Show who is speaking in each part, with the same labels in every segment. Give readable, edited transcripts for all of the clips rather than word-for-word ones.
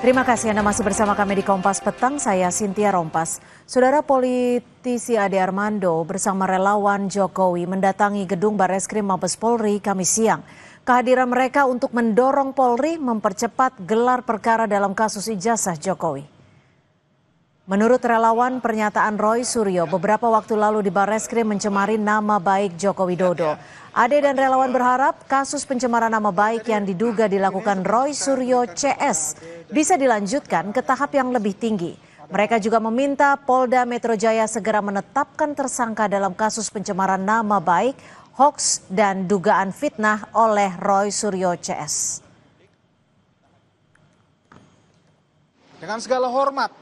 Speaker 1: Terima kasih Anda masih bersama kami di Kompas Petang, saya Cynthia Rompas. Saudara politisi Ade Armando bersama relawan Jokowi mendatangi gedung Barreskrim Mabes Polri Kamis siang. Kehadiran mereka untuk mendorong Polri mempercepat gelar perkara dalam kasus ijazah Jokowi. Menurut relawan, pernyataan Roy Suryo beberapa waktu lalu di Barreskrim mencemari nama baik Joko Widodo. Ade dan relawan berharap kasus pencemaran nama baik yang diduga dilakukan Roy Suryo CS bisa dilanjutkan ke tahap yang lebih tinggi. Mereka juga meminta Polda Metro Jaya segera menetapkan tersangka dalam kasus pencemaran nama baik, hoaks, dan dugaan fitnah oleh Roy Suryo CS.
Speaker 2: Dengan segala hormat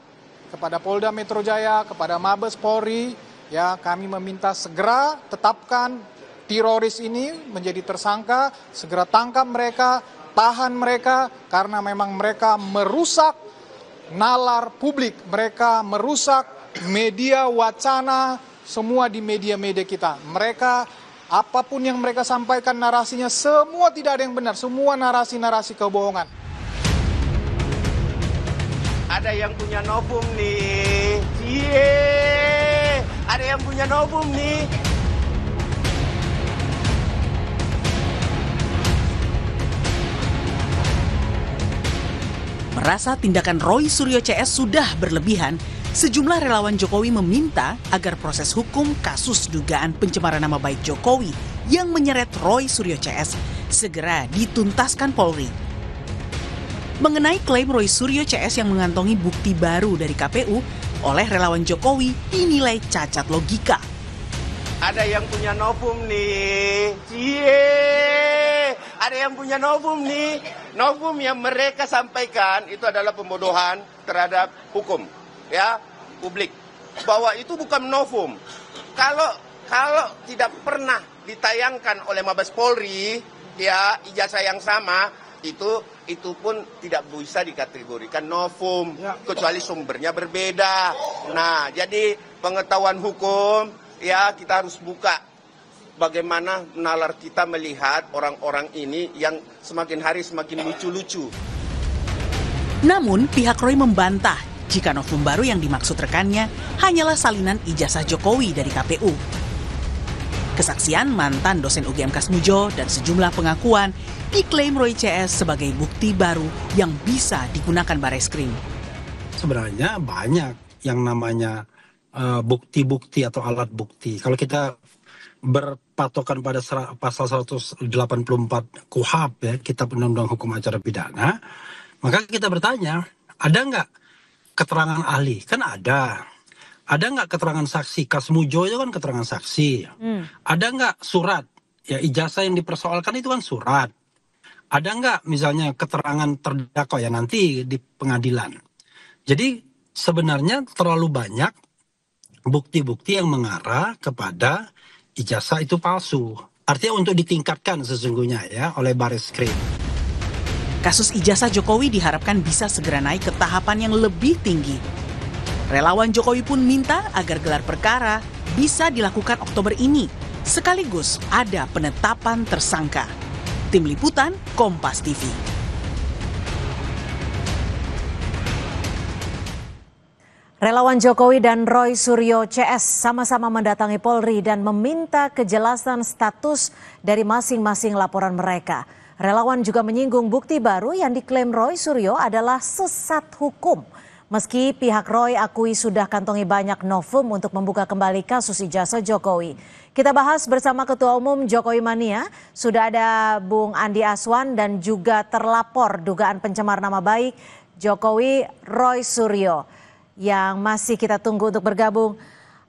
Speaker 2: kepada Polda Metro Jaya, kepada Mabes Polri, ya kami meminta segera tetapkan teroris ini menjadi tersangka, segera tangkap mereka, tahan mereka, karena memang mereka merusak nalar publik, mereka merusak media wacana, semua di media-media kita. Mereka, apapun yang mereka sampaikan narasinya, semua tidak ada yang benar, semua narasi-narasi kebohongan.
Speaker 3: Ada yang punya novum nih, ada yang punya novum nih.
Speaker 4: Merasa tindakan Roy Suryo CS sudah berlebihan, sejumlah relawan Jokowi meminta agar proses hukum kasus dugaan pencemaran nama baik Jokowi yang menyeret Roy Suryo CS segera dituntaskan Polri. Mengenai klaim Roy Suryo CS yang mengantongi bukti baru dari KPU oleh relawan Jokowi dinilai cacat logika.
Speaker 3: Ada yang punya novum nih, ada yang punya novum nih. Novum yang mereka sampaikan itu adalah pembodohan terhadap hukum, ya, publik. Bahwa itu bukan novum. Kalau tidak pernah ditayangkan oleh Mabes Polri, ya, ijazah yang sama, itu pun tidak bisa dikategorikan novum, kecuali sumbernya berbeda. Nah, jadi pengetahuan hukum, ya, kita harus buka bagaimana nalar kita melihat orang-orang ini yang semakin hari semakin lucu-lucu.
Speaker 4: Namun, pihak Roy membantah jika novum baru yang dimaksud rekannya hanyalah salinan ijazah Jokowi dari KPU. Kesaksian mantan dosen UGM Kasmujo dan sejumlah pengakuan diklaim Roy CS sebagai bukti baru yang bisa digunakan Barreskrim.
Speaker 5: Sebenarnya banyak yang namanya bukti-bukti atau alat bukti. Kalau kita berpatokan pada pasal 184 KUHP, ya, Kitab Undang-Undang Hukum Acara Pidana, maka kita bertanya, ada nggak keterangan ahli? Kan ada. Ada nggak keterangan saksi? Kasmujo itu kan keterangan saksi. Ada nggak surat? Ya, ijazah yang dipersoalkan itu kan surat. Ada nggak misalnya keterangan terdakwa ya nanti di pengadilan. Jadi sebenarnya terlalu banyak bukti-bukti yang mengarah kepada ijazah itu palsu. Artinya untuk ditingkatkan sesungguhnya ya oleh Barreskrim.
Speaker 4: Kasus ijazah Jokowi diharapkan bisa segera naik ke tahapan yang lebih tinggi. Relawan Jokowi pun minta agar gelar perkara bisa dilakukan Oktober ini, sekaligus ada penetapan tersangka. Tim Liputan, Kompas TV.
Speaker 1: Relawan Jokowi dan Roy Suryo CS sama-sama mendatangi Polri dan meminta kejelasan status dari masing-masing laporan mereka. Relawan juga menyinggung bukti baru yang diklaim Roy Suryo adalah sesat hukum. Meski pihak Roy akui sudah kantongi banyak novum untuk membuka kembali kasus ijazah Jokowi. Kita bahas bersama Ketua Umum Jokowi Mania, sudah ada Bung Andi Aswan dan juga terlapor dugaan pencemar nama baik Jokowi Roy Suryo yang masih kita tunggu untuk bergabung.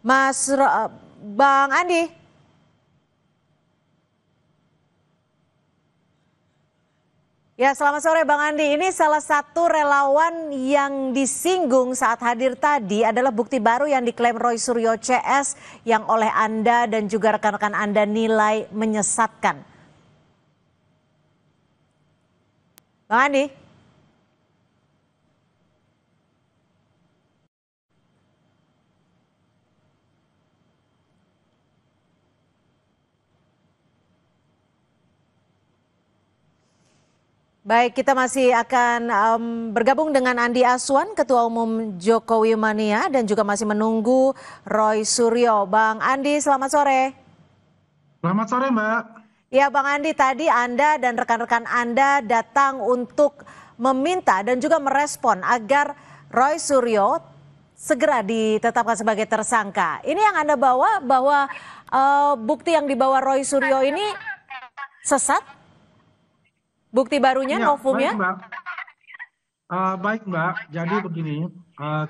Speaker 1: Bang Andi. Ya, selamat sore Bang Andi. Ini salah satu relawan yang disinggung saat hadir tadi adalah bukti baru yang diklaim Roy Suryo CS yang oleh Anda dan juga rekan-rekan Anda nilai menyesatkan. Bang Andi. Baik, kita masih akan bergabung dengan Andi Aswan, Ketua Umum Jokowi Mania, dan juga masih menunggu Roy Suryo. Bang Andi, selamat sore.
Speaker 5: Selamat sore, Mbak.
Speaker 1: Ya, Bang Andi, tadi Anda dan rekan-rekan Anda datang untuk meminta dan juga merespon agar Roy Suryo segera ditetapkan sebagai tersangka. Ini yang Anda bawa, bahwa bukti yang dibawa Roy Suryo ini sesat? Bukti barunya,
Speaker 6: Ya,
Speaker 1: novumnya?
Speaker 6: baik Mbak. Baik Mbak, jadi begini,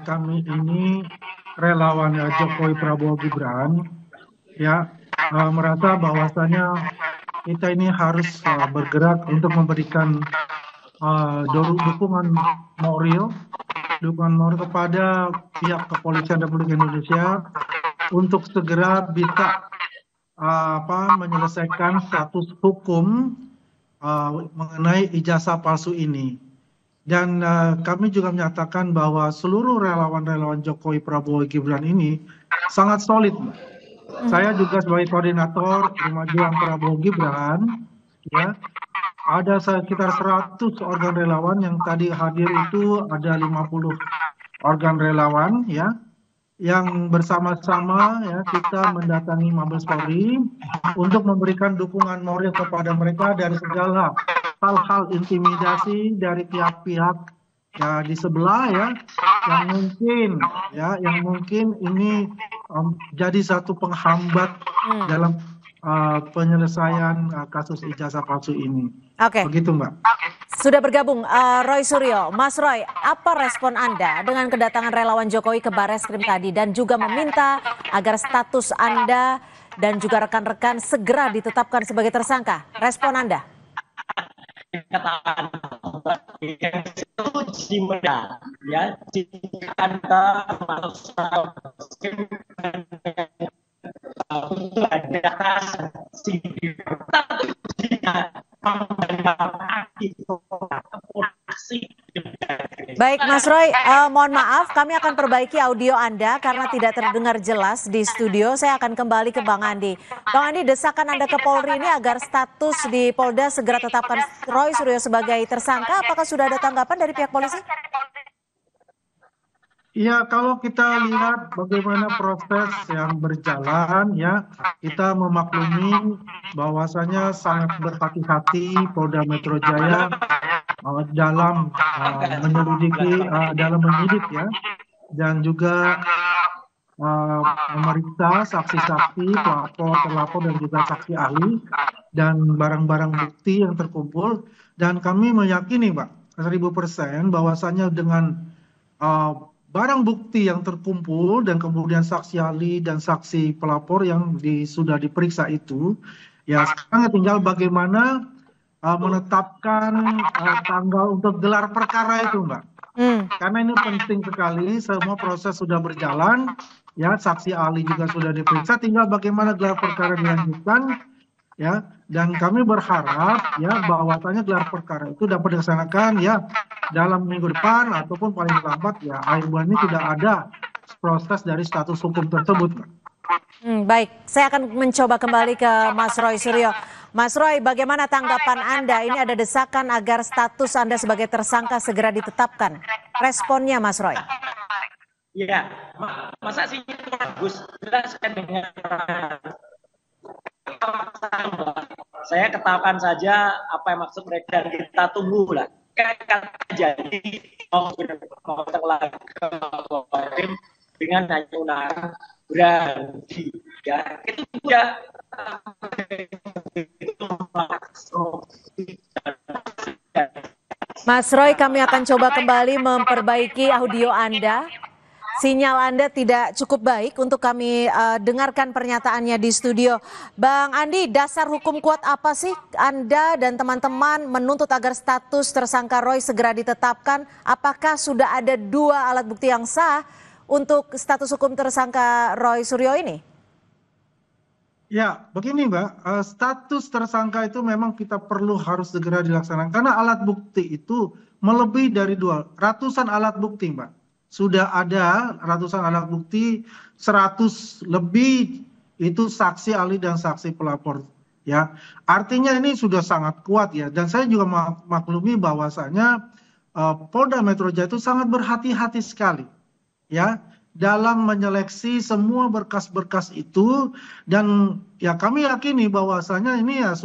Speaker 6: kami ini relawan Jokowi Prabowo Gibran, ya merasa bahwasanya kita ini harus bergerak untuk memberikan dukungan moral kepada pihak kepolisian Republik Indonesia untuk segera bisa menyelesaikan status hukum mengenai ijazah palsu ini. Dan kami juga menyatakan bahwa seluruh relawan-relawan Jokowi Prabowo Gibran ini sangat solid. Saya juga sebagai koordinator Rumah Juang Prabowo Gibran, ya, ada sekitar 100 organ relawan yang tadi hadir itu ada 50 organ relawan, ya, yang bersama-sama ya kita mendatangi Mabes Polri untuk memberikan dukungan moral kepada mereka dari segala hal-hal intimidasi dari pihak-pihak ya di sebelah ya yang mungkin ini jadi satu penghambat dalam penyelesaian kasus ijazah palsu ini.
Speaker 1: Oke.
Speaker 6: Begitu Mbak.
Speaker 1: Sudah bergabung Roy Suryo. Mas Roy, apa respon Anda dengan kedatangan relawan Jokowi ke Barreskrim tadi dan juga meminta agar status Anda dan juga rekan-rekan segera ditetapkan sebagai tersangka? Respon Anda?
Speaker 7: Ya,
Speaker 1: Baik Mas Roy, mohon maaf kami akan perbaiki audio Anda karena tidak terdengar jelas di studio. Saya akan kembali ke Bang Andi. Bang Andi, desakan Anda ke Polri ini agar status di Polda segera tetapkan Roy Suryo sebagai tersangka, apakah sudah ada tanggapan dari pihak polisi?
Speaker 6: Ya, kalau kita lihat bagaimana proses yang berjalan, ya kita memaklumi bahwasanya sangat berhati-hati Polda Metro Jaya dalam menyelidiki, dalam menyidik ya, dan juga memeriksa saksi-saksi, pelapor dan juga saksi ahli dan barang-barang bukti yang terkumpul. Dan kami meyakini, Pak, 1000% bahwasanya dengan barang bukti yang terkumpul dan kemudian saksi ahli dan saksi pelapor yang sudah diperiksa itu, ya sekarang tinggal bagaimana menetapkan tanggal untuk gelar perkara itu, Mbak. Karena ini penting sekali, semua proses sudah berjalan, ya saksi ahli juga sudah diperiksa, tinggal bagaimana gelar perkara dilanjutkan, ya. Dan kami berharap ya bahwasanya gelar perkara itu dapat dilaksanakan ya dalam minggu depan ataupun paling lambat ya akhir bulan ini tidak ada proses dari status hukum tersebut.
Speaker 1: Baik, saya akan mencoba kembali ke Mas Roy Suryo. Mas Roy, bagaimana tanggapan Anda? Ini ada desakan agar status Anda sebagai tersangka segera ditetapkan. Responnya Mas Roy?
Speaker 7: Iya, masa sih bagus jelaskan dengan saya ketahukan saja apa yang maksud mereka, kita tunggu lah. Kan jadi mau dengan hanya undangan berhenti ya itu ya.
Speaker 1: Mas Roy, kami akan coba kembali memperbaiki audio Anda. Sinyal Anda tidak cukup baik untuk kami dengarkan pernyataannya di studio. Bang Andi, dasar hukum kuat apa sih Anda dan teman-teman menuntut agar status tersangka Roy segera ditetapkan? Apakah sudah ada 2 alat bukti yang sah untuk status hukum tersangka Roy Suryo ini?
Speaker 6: Ya, begini Mbak, status tersangka itu memang kita harus segera dilaksanakan karena alat bukti itu melebihi dari ratusan alat bukti Mbak. Sudah ada ratusan alat bukti, 100 lebih itu saksi ahli dan saksi pelapor. ya. Artinya ini sudah sangat kuat ya, dan saya juga maklumi bahwasanya Polda Metro Jaya itu sangat berhati-hati sekali ya dalam menyeleksi semua berkas-berkas itu, dan ya kami yakini bahwasanya ini ya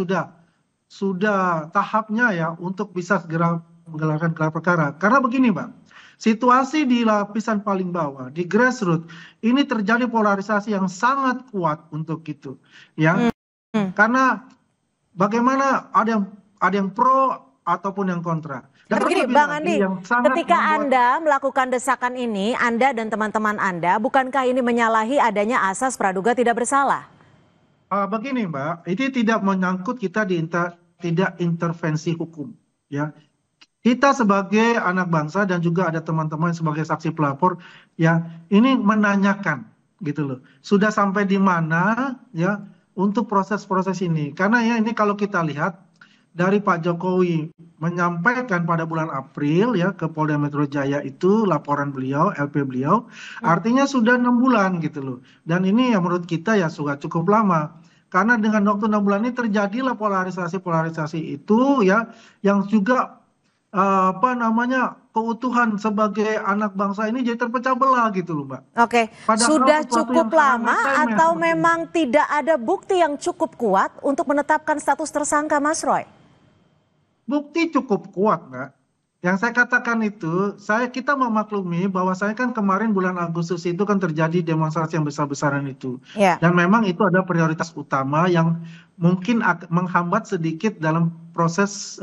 Speaker 6: sudah tahapnya ya untuk bisa segera menggelarkan gelar perkara. Karena begini, Mbak, situasi di lapisan paling bawah, di grassroots, ini terjadi polarisasi yang sangat kuat untuk itu, ya. Karena bagaimana ada yang pro ataupun yang kontra. Dan
Speaker 1: begini, Bang Andi, ketika Anda melakukan desakan ini, Anda dan teman-teman Anda, bukankah ini menyalahi adanya asas praduga tidak bersalah?
Speaker 6: Begini, Mbak, ini tidak menyangkut kita tidak intervensi hukum, ya. Kita sebagai anak bangsa dan juga ada teman-teman sebagai saksi pelapor, ya, ini menanyakan, gitu loh. Sudah sampai di mana, ya, untuk proses-proses ini. Karena ya ini kalau kita lihat dari Pak Jokowi menyampaikan pada bulan April ya ke Polda Metro Jaya itu laporan beliau, LP beliau, artinya sudah 6 bulan gitu loh. Dan ini ya menurut kita ya sudah cukup lama. Karena dengan waktu 6 bulan ini terjadilah polarisasi itu ya, yang juga keutuhan sebagai anak bangsa ini jadi terpecah belah gitu loh, Mbak.
Speaker 1: Oke,
Speaker 6: Padahal
Speaker 1: sudah cukup lama atau memang tidak ada bukti yang cukup kuat untuk menetapkan status tersangka, Mas Roy?
Speaker 6: Bukti cukup kuat, Mbak. Yang saya katakan itu, kita memaklumi bahwa saya kan kemarin bulan Agustus itu kan terjadi demonstrasi yang besar-besaran itu.
Speaker 1: Ya.
Speaker 6: Dan memang itu ada prioritas utama yang mungkin menghambat sedikit dalam proses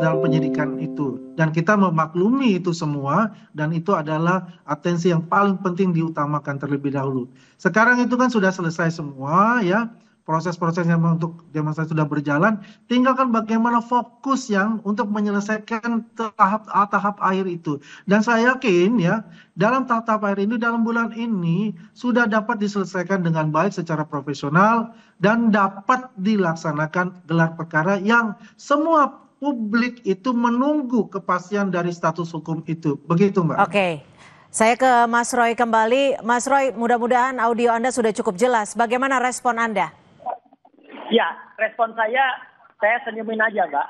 Speaker 6: dalam penyidikan itu. Dan kita memaklumi itu semua, dan itu adalah atensi yang paling penting diutamakan terlebih dahulu. Sekarang itu kan sudah selesai semua ya. Proses-proses yang untuk demonstrasi sudah berjalan, tinggalkan bagaimana fokus yang untuk menyelesaikan tahap akhir itu. Dan saya yakin ya, dalam tahap akhir ini, dalam bulan ini, sudah dapat diselesaikan dengan baik secara profesional, dan dapat dilaksanakan gelar perkara yang semua publik itu menunggu kepastian dari status hukum itu. Begitu, Mbak.
Speaker 1: Oke. Saya ke Mas Roy kembali. Mas Roy, mudah-mudahan audio Anda sudah cukup jelas. Bagaimana respon Anda?
Speaker 7: Ya, respon saya senyumin aja, Mbak.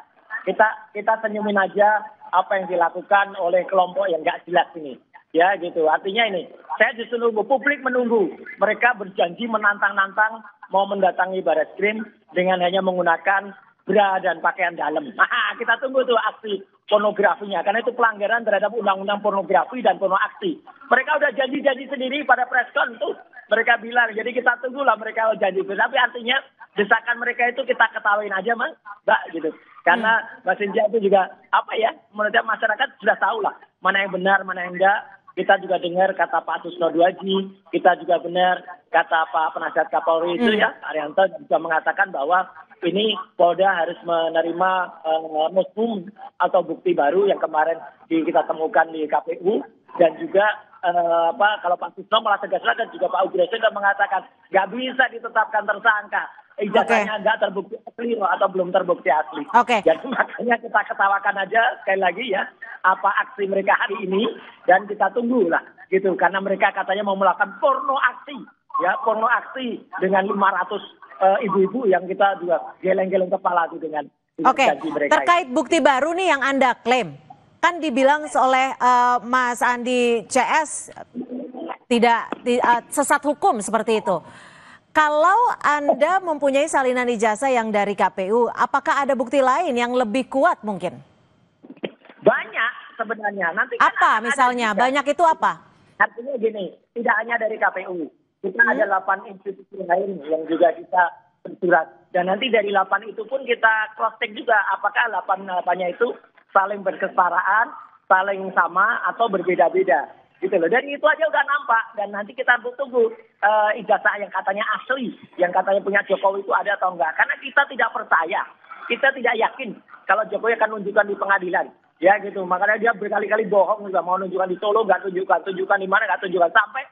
Speaker 7: Kita senyumin aja apa yang dilakukan oleh kelompok yang nggak jelas ini. Ya, gitu. Artinya ini, saya justru nunggu, publik menunggu. Mereka berjanji menantang-nantang mau mendatangi Barreskrim dengan hanya menggunakan bra dan pakaian dalam. Nah, kita tunggu tuh aksi pornografinya. Karena itu pelanggaran terhadap undang-undang pornografi dan porno aksi. Mereka udah janji-janji sendiri pada preskon tuh. Mereka bilang, jadi kita tunggulah mereka janji. Tapi artinya desakan mereka itu kita ketawain aja, Mbak, gitu. Karena Mbak Cynthia itu juga, menurut masyarakat sudah tahu lah, mana yang benar, mana yang enggak. Kita juga dengar kata Pak Susno Duaji, kita juga benar kata Pak Penasihat Kapolri itu ya, Arianto juga mengatakan bahwa ini Polda harus menerima muslim atau bukti baru yang kemarin kita temukan di KPU, dan juga kalau Pak Susno malah tegas lagi, juga Pak Ugreso sudah mengatakan nggak bisa ditetapkan tersangka. Ijazahnya nggak terbukti asli atau belum terbukti asli. Jadi makanya kita ketawakan aja sekali lagi ya apa aksi mereka hari ini, dan kita tunggu lah gitu, karena mereka katanya mau melakukan porno aksi dengan 500 ibu-ibu yang kita juga geleng-geleng kepala tuh dengan janji mereka.
Speaker 1: Terkait bukti baru nih yang Anda klaim, kan dibilang oleh Mas Andi CS tidak sesat hukum seperti itu. Kalau Anda mempunyai salinan ijazah yang dari KPU, apakah ada bukti lain yang lebih kuat mungkin?
Speaker 7: Banyak sebenarnya. Nanti
Speaker 1: apa misalnya? Banyak itu apa?
Speaker 7: Artinya gini, tidak hanya dari KPU. Kita ada 8 institusi lain yang juga kita bersurat. Dan nanti dari 8 itu pun kita cross-check juga apakah 8-8-nya itu saling berkesetaraan, saling sama, atau berbeda-beda. Gitu loh. Dari itu aja udah nampak, dan nanti kita tunggu ijazah yang katanya asli, yang katanya punya Jokowi itu ada atau enggak. Karena kita tidak percaya, kita tidak yakin kalau Jokowi akan nunjukkan di pengadilan. Ya gitu, makanya dia berkali-kali bohong juga, mau nunjukkan di Solo, nggak tunjukkan di mana, nggak tunjukkan. Sampai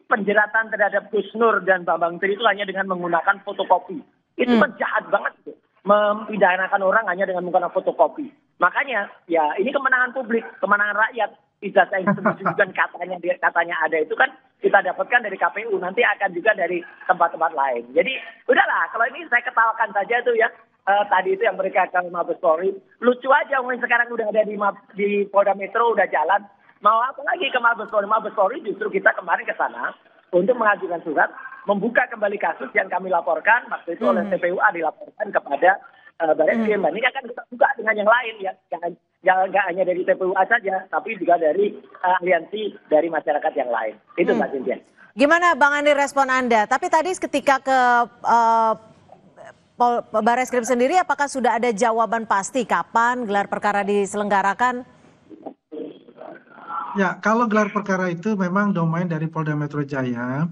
Speaker 7: penjeratan terhadap Gus Nur dan Bambang Tri itu hanya dengan menggunakan fotokopi. Itu kan jahat banget gitu. Mempidanakan orang hanya dengan menggunakan fotokopi. Makanya ya ini kemenangan publik, kemenangan rakyat. ijazah yang disebut-sebutkan katanya ada itu kan kita dapatkan dari KPU, nanti akan juga dari tempat-tempat lain. Jadi udahlah, kalau ini saya ketawakan saja tuh ya. Tadi itu yang mereka akan Mabes Polri, lucu aja mungkin sekarang udah ada di Polda Metro udah jalan, mau apa lagi ke Mabes Polri? Mabes Polri justru kita kemarin ke sana untuk mengajukan surat membuka kembali kasus yang kami laporkan waktu itu oleh TPUA dilaporkan kepada Barreskrim. Ini akan kita buka dengan yang lain ya, nggak hanya dari TPUA saja, tapi juga dari aliansi dari masyarakat yang lain. Itu Mbak Cynthia.
Speaker 1: Gimana Bang Andi respon Anda? Tapi tadi ketika ke Barreskrim sendiri, apakah sudah ada jawaban pasti kapan gelar perkara diselenggarakan?
Speaker 6: Ya, kalau gelar perkara itu memang domain dari Polda Metro Jaya.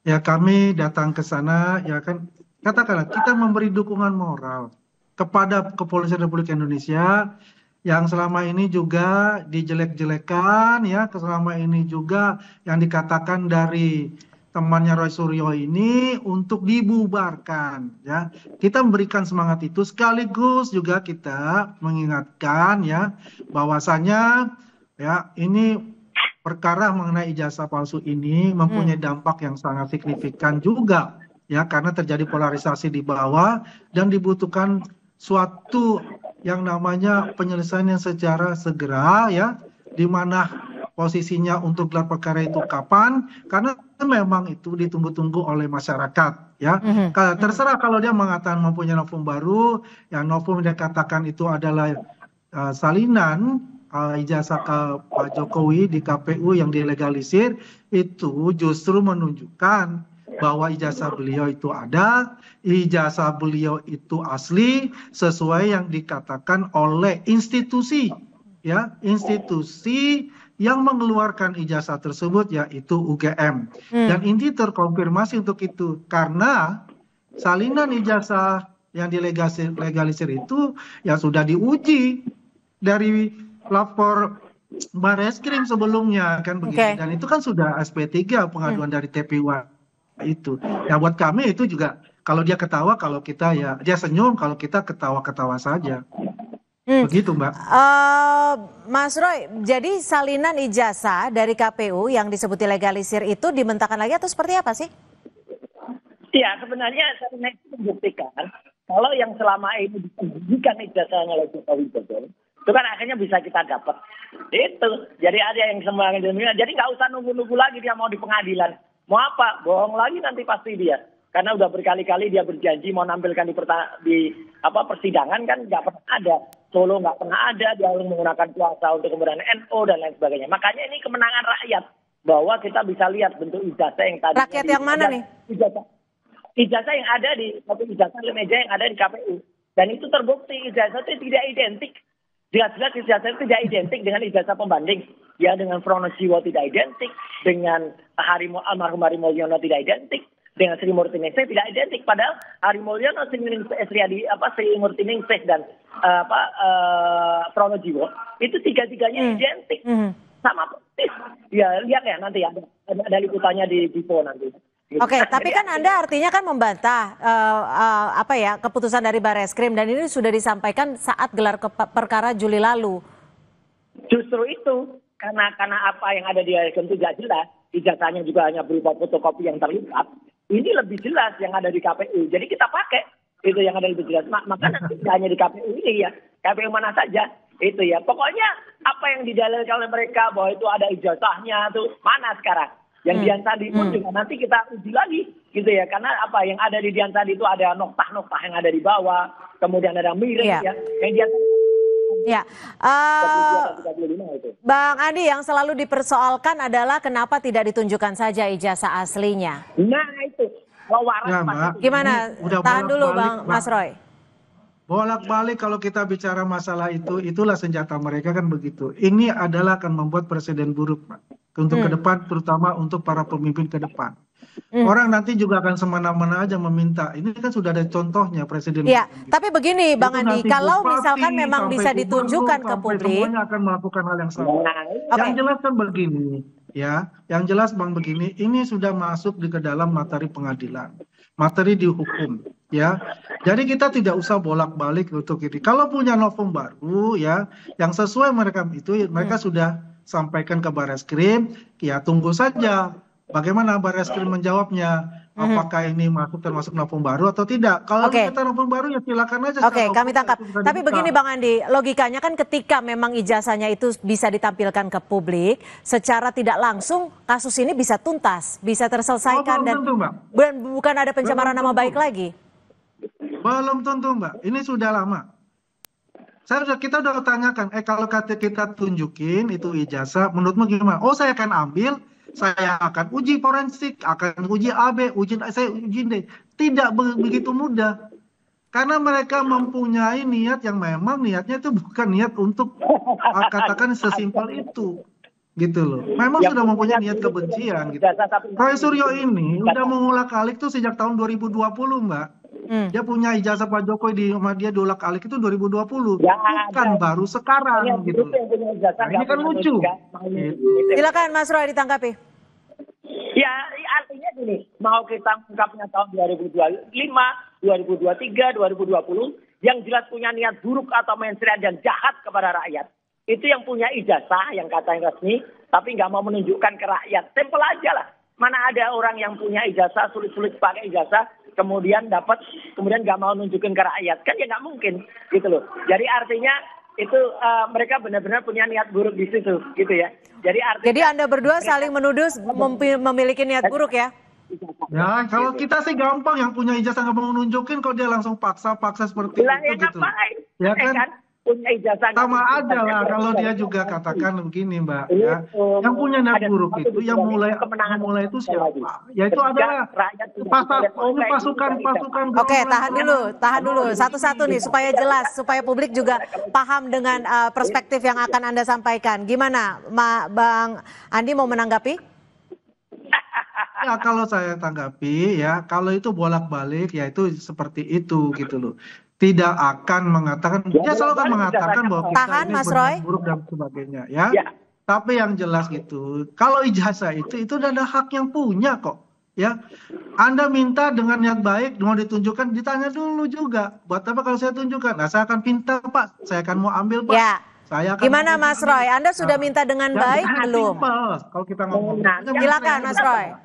Speaker 6: Ya, kami datang ke sana, ya kan, katakanlah kita memberi dukungan moral kepada Kepolisian Republik Indonesia yang selama ini juga dijelek-jelekan, ya, selama ini juga yang dikatakan dari temannya Roy Suryo ini untuk dibubarkan, ya. Kita memberikan semangat itu, sekaligus juga kita mengingatkan ya bahwasanya ya ini perkara mengenai ijazah palsu ini mempunyai dampak yang sangat signifikan juga ya, karena terjadi polarisasi di bawah dan dibutuhkan suatu yang namanya penyelesaian yang secara segera ya, di mana posisinya untuk gelar perkara itu kapan, karena memang itu ditunggu-tunggu oleh masyarakat ya. Terserah kalau dia mengatakan mempunyai novum baru, yang novum dia katakan itu adalah salinan ijazah ke Pak Jokowi di KPU yang dilegalisir, itu justru menunjukkan bahwa ijazah beliau itu ada, ijazah beliau itu asli sesuai yang dikatakan oleh institusi ya, institusi yang mengeluarkan ijazah tersebut yaitu UGM. Dan ini terkonfirmasi untuk itu karena salinan ijazah yang dilegalisir itu ya sudah diuji dari lapor Barreskrim sebelumnya kan begitu. Dan itu kan sudah SP3 pengaduan dari TPUA itu. Ya buat kami itu juga kalau dia ketawa, kalau kita ya dia senyum, kalau kita ketawa-ketawa saja. Begitu Mbak.
Speaker 1: Mas Roy, jadi salinan ijazah dari KPU yang disebut legalisir itu dibentangkan lagi atau seperti apa sih?
Speaker 7: Iya, sebenarnya salinan itu membuktikan kalau yang selama ini disembunyikan ijazahnya oleh Jokowi betul, itu kan akhirnya bisa kita dapat. Itu. Jadi ada yang sembarangan demikian. Jadi nggak usah nunggu-nunggu lagi dia mau di pengadilan. Mau apa? Bohong lagi nanti pasti dia. Karena udah berkali-kali dia berjanji mau nampilkan di persidangan kan nggak pernah ada. Solo nggak pernah ada, dia harus menggunakan kuasa untuk kemudian NO dan lain sebagainya. Makanya ini kemenangan rakyat bahwa kita bisa lihat bentuk ijazah yang tadi.
Speaker 1: Rakyat yang mana nih?
Speaker 7: Ijazah yang ada di ijazah meja yang ada di KPU. Dan itu terbukti ijazah itu tidak identik. Jelas-jelas ijazah itu tidak identik dengan ijazah pembanding. Ya dengan Pronojiwo tidak identik, dengan almarhum Hari Mulyono tidak identik, dengan Sri Murtiningsih tidak identik. Padahal Hari Mulyono, Sri Murtiningsih dan Pronojiwo itu tiga-tiganya identik sama persis. Ya lihat ya nanti ada liputannya di Dipo nanti.
Speaker 1: Oke, tapi kan Anda artinya kan membantah keputusan dari Barreskrim dan ini sudah disampaikan saat gelar perkara Juli lalu. Justru itu karena apa yang ada di Barreskrim itu tidak jelas, ijazahnya juga hanya berupa fotokopi yang terlipat. Ini lebih jelas yang ada di KPU. Jadi kita pakai itu yang ada lebih jelas. Maka nanti tidak hanya di KPU ini ya, KPU mana saja itu ya. Pokoknya apa yang didalilkan oleh mereka bahwa itu ada ijazahnya tuh mana sekarang? Yang Dian Sandi pun juga nanti kita uji lagi gitu ya, karena apa yang ada di Dian Sandi itu ada noktah-noktah yang ada di bawah, kemudian ada miring ya. Yang Dian ya, Bang Andi, yang selalu dipersoalkan adalah kenapa tidak ditunjukkan saja ijazah aslinya.
Speaker 7: Nah itu, kalau waras
Speaker 6: ya,
Speaker 1: gimana? Tahan dulu Bang Mas Roy.
Speaker 6: Bolak-balik kalau kita bicara masalah itu, itulah senjata mereka kan begitu. Ini adalah akan membuat presiden buruk, Pak. Untuk ke depan, terutama untuk para pemimpin ke depan. Orang nanti juga akan semena-mena aja meminta. Ini kan sudah ada contohnya presiden.
Speaker 1: Ya, tapi begini Bang Andi, kalau misalkan memang bisa ditunjukkan ke publik,
Speaker 6: semuanya akan melakukan hal yang sama. Yang jelas kan begini, ya, yang jelas Bang begini, ini sudah masuk ke dalam materi pengadilan, materi dihukum, ya. Jadi kita tidak usah bolak-balik untuk ini. Kalau punya novum baru, ya, yang sesuai mereka itu, mereka sudah sampaikan ke Barreskrim, ya tunggu saja bagaimana Barreskrim menjawabnya. Apakah ini termasuk novum baru atau tidak? Kalau kita novum baru ya silakan aja.
Speaker 1: Oke, kami tangkap. Tapi begini Bang Andi, logikanya kan ketika memang ijazahnya itu bisa ditampilkan ke publik, secara tidak langsung kasus ini bisa tuntas, bisa terselesaikan dan bukan ada pencemaran nama baik lagi.
Speaker 6: Belum tentu Mbak, ini sudah lama. Kita udah tanyakan, kalau kita tunjukin itu ijazah, menurutmu gimana? Oh, saya akan ambil. Saya akan uji forensik, akan uji AB, saya uji D. Tidak begitu mudah. Karena mereka mempunyai niat yang memang niatnya itu bukan niat untuk katakan sesimpel itu. Gitu loh. Memang sudah mempunyai niat kebencian gitu. Roy Suryo ini udah mengulak-alik tuh sejak tahun 2020, Mbak. Dia punya ijazah Pak Jokowi di dia diulak-alik itu 2020. Bukan baru sekarang gitu. Nah, ini kan lucu.
Speaker 1: Silakan Mas Roy ditanggapi.
Speaker 7: Ya, artinya gini, mau kita ungkapnya tahun 2025, 2023, 2020, yang jelas punya niat buruk atau mensreah dan jahat kepada rakyat. Itu yang punya ijazah, yang katanya resmi, tapi nggak mau menunjukkan ke rakyat. Simpel aja lah. Mana ada orang yang punya ijazah, sulit-sulit pakai ijazah, kemudian nggak mau nunjukin ke rakyat. Kan ya nggak mungkin, gitu loh. Jadi artinya itu mereka benar-benar punya niat buruk di situ, gitu ya. Jadi
Speaker 1: Anda berdua saling menuduh memiliki niat buruk ya?
Speaker 6: Ya, kalau kita sih gampang, yang punya ijazah nggak mau nunjukin, kok dia langsung paksa seperti itu gitu. Ya kan?
Speaker 7: Punya ijazah
Speaker 6: sama aja lah kalau dia juga katakan begini Mbak ya. Yang punya niat buruk itu yang mulai itu siapa? Ya itu adalah pasukan.
Speaker 1: Oke, tahan dulu satu-satu nih supaya jelas, supaya publik juga paham dengan perspektif yang akan Anda sampaikan. Gimana Bang Andi mau menanggapi?
Speaker 6: Ya kalau saya tanggapi ya, kalau itu bolak-balik ya itu seperti itu gitu loh. Tidak akan mengatakan, dia selalu akan mengatakan bahwa kita ini berniat buruk dan sebagainya ya. Tapi yang jelas gitu, kalau ijazah itu udah ada hak yang punya kok ya. Anda minta dengan niat baik, mau ditunjukkan, ditanya dulu juga, buat apa kalau saya tunjukkan? Nah, saya akan pinta Pak, saya akan mau ambil Pak.
Speaker 1: Ya. Gimana Mas Roy, Anda sudah minta dengan baik belum?
Speaker 6: Kalau kita ngomong,
Speaker 1: silakan Mas Roy.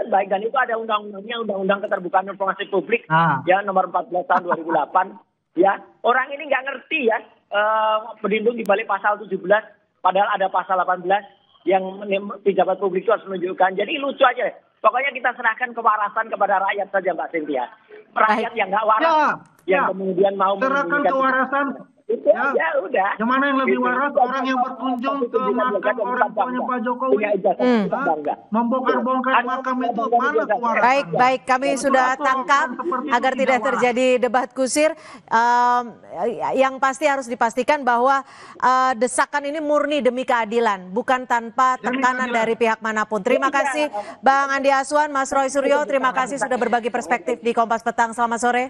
Speaker 7: Baik, dan itu ada undang-undangnya, Undang-Undang Keterbukaan Informasi Publik ya nomor 14 tahun 2008 ya. Orang ini nggak ngerti ya berlindung di balik pasal 17 padahal ada pasal 18 yang pejabat publik itu harus menunjukkan. Jadi lucu aja deh. Pokoknya kita serahkan kewarasan kepada rakyat saja Mbak Cynthia. Rakyat yang nggak waras yang kemudian mau
Speaker 6: serahkan kewarasan.
Speaker 7: Ya udah.
Speaker 6: Yang mana yang lebih waras, orang yang berkunjung ke makam orang tuanya Pak Jokowi, membongkar-bongkar makam itu, mana kewarasan?
Speaker 1: Baik, kami sudah tangkap agar tidak terjadi debat kusir. Yang pasti harus dipastikan bahwa desakan ini murni demi keadilan, bukan tanpa tekanan dari pihak manapun. Terima kasih Bang Andi Aswan, Mas Roy Suryo, terima kasih sudah berbagi perspektif di Kompas Petang. Selamat sore.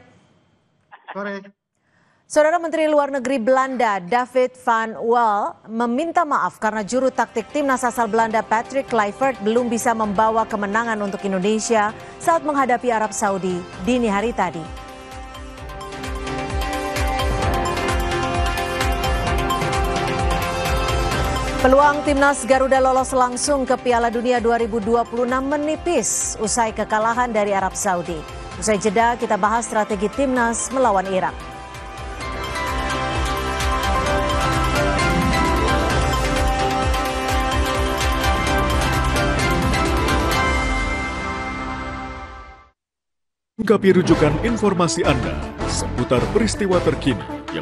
Speaker 1: Saudara Menteri Luar Negeri Belanda David van Waal meminta maaf karena juru taktik timnas asal Belanda Patrick Kluivert belum bisa membawa kemenangan untuk Indonesia saat menghadapi Arab Saudi dini hari tadi. Peluang timnas Garuda lolos langsung ke Piala Dunia 2026 menipis usai kekalahan dari Arab Saudi. Usai jeda kita bahas strategi timnas melawan Irak.
Speaker 8: Lengkapi rujukan informasi Anda seputar peristiwa terkini yang